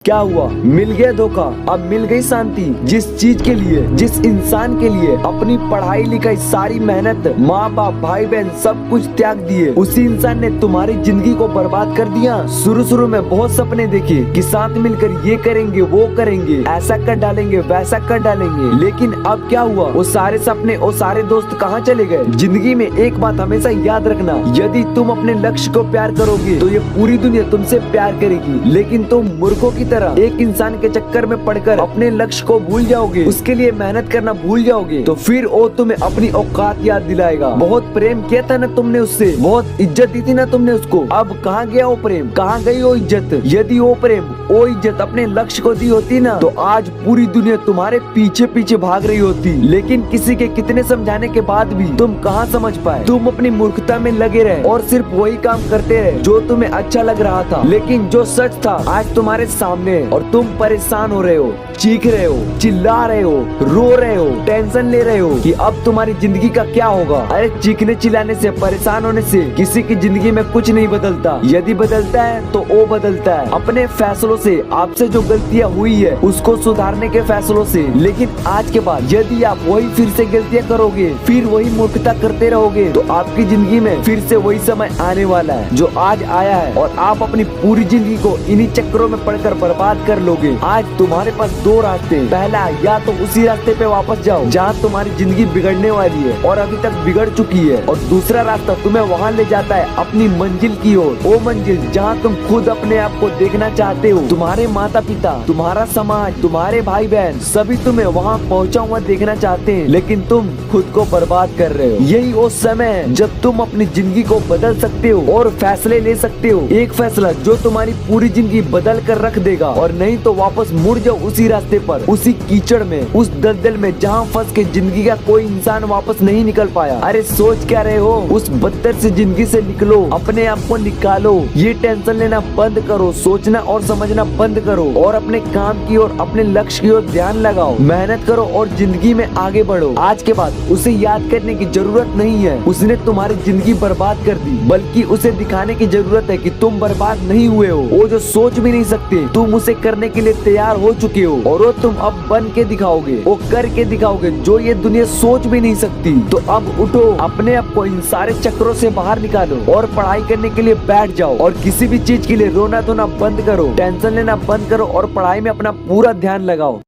क्या हुआ? मिल गया धोखा, अब मिल गई शांति। जिस चीज के लिए, जिस इंसान के लिए अपनी पढ़ाई लिखाई, सारी मेहनत, माँ बाप, भाई बहन सब कुछ त्याग दिए, उसी इंसान ने तुम्हारी जिंदगी को बर्बाद कर दिया। शुरू में बहुत सपने देखे कि साथ मिलकर ये करेंगे, वो करेंगे, ऐसा कर डालेंगे, वैसा कर डालेंगे, लेकिन अब क्या हुआ? वो सारे सपने और सारे दोस्त कहाँ चले गए? जिंदगी में एक बात हमेशा याद रखना, यदि तुम अपने लक्ष्य को प्यार करोगे तो ये पूरी दुनिया तुमसे प्यार करेगी, लेकिन तुम मूर्खों की तरह एक इंसान के चक्कर में पड़कर अपने लक्ष्य को भूल जाओगे, उसके लिए मेहनत करना भूल जाओगे, तो फिर वो तुम्हें अपनी औकात याद दिलाएगा। बहुत प्रेम किया था ना तुमने उससे, बहुत इज्जत दी थी ना तुमने उसको, अब कहाँ गया वो प्रेम, कहाँ गई वो इज्जत? यदि वो प्रेम, वो इज्जत अपने लक्ष्य को दी होती ना, तो आज पूरी दुनिया तुम्हारे पीछे पीछे भाग रही होती। लेकिन किसी के कितने समझाने के बाद भी तुम कहाँ समझ पाए? तुम अपनी मूर्खता में लगे रहे और सिर्फ वही काम करते रहे जो तुम्हें अच्छा लग रहा था, लेकिन जो सच था आज तुम्हारे सामने है और तुम परेशान हो रहे हो, चीख रहे हो, चिल्ला रहे हो, रो रहे हो, टेंशन ले रहे हो कि अब तुम्हारी जिंदगी का क्या होगा। अरे चीखने चिल्लाने से, परेशान होने से किसी की जिंदगी में कुछ नहीं बदलता। यदि बदलता है तो वो बदलता है अपने फैसलों से, आपसे जो गलतियां हुई है उसको सुधारने के फैसलों से। लेकिन आज के बाद यदि आप वही फिर से गलतियां करोगे, फिर वही मूर्खता करते रहोगे, तो आपकी जिंदगी में फिर से वही समय आने वाला है जो आज आया है, और आप अपनी पूरी जिंदगी को इन्हीं चक्करों में पड़कर बर्बाद कर लोगे। आज तुम्हारे पास दो रास्ते, पहला या तो उसी रास्ते पे वापस जाओ जहाँ तुम्हारी जिंदगी बिगड़ने वाली है और अभी तक बिगड़ चुकी है, और दूसरा रास्ता तुम्हें वहाँ ले जाता है अपनी मंजिल की ओर, वो मंजिल जहाँ तुम खुद अपने आप को देखना चाहते हो। तुम्हारे माता पिता, तुम्हारा समाज, तुम्हारे भाई बहन सभी तुम्हें वहाँ पहुँचा हुआ देखना चाहते हैं, लेकिन तुम खुद को बर्बाद कर रहे हो। यही वो समय है जब तुम अपनी जिंदगी को बदल सकते हो और फैसले ले सकते हो, एक फैसला जो तुम्हारी पूरी जिंदगी बदल कर रख देगा। और नहीं तो वापस मुड़ जाओ उसी रास्ते पर, उसी कीचड़ में, उस दलदल में जहाँ फंस के जिंदगी का कोई इंसान वापस नहीं निकल पाया। अरे सोच क्या रहे हो? उस बदतर से जिंदगी से निकलो, अपने आप को निकालो, ये टेंशन लेना बंद करो, सोचना और समझना बंद करो, और अपने काम की ओर, अपने लक्ष्य की ओर ध्यान लगाओ, मेहनत करो और जिंदगी में आगे बढ़ो। आज के बाद उसे याद करने की जरूरत नहीं है उसने तुम्हारी जिंदगी बर्बाद कर दी, बल्कि उसे दिखाने की जरूरत है कि तुम बर्बाद नहीं हुए हो। वो जो सोच भी नहीं सकते तुम उसे करने के लिए तैयार हो चुके हो, और वो तुम अब बन के दिखाओगे, वो करके दिखाओगे जो ये दुनिया सोच भी नहीं सकती। तो अब उठो, अपने आप को इन सारे चक्रों से बाहर निकालो और पढ़ाई करने के लिए बैठ जाओ, और किसी भी चीज के लिए रोना धोना बंद करो, टेंशन लेना बंद करो और पढ़ाई में अपना पूरा ध्यान लगाओ।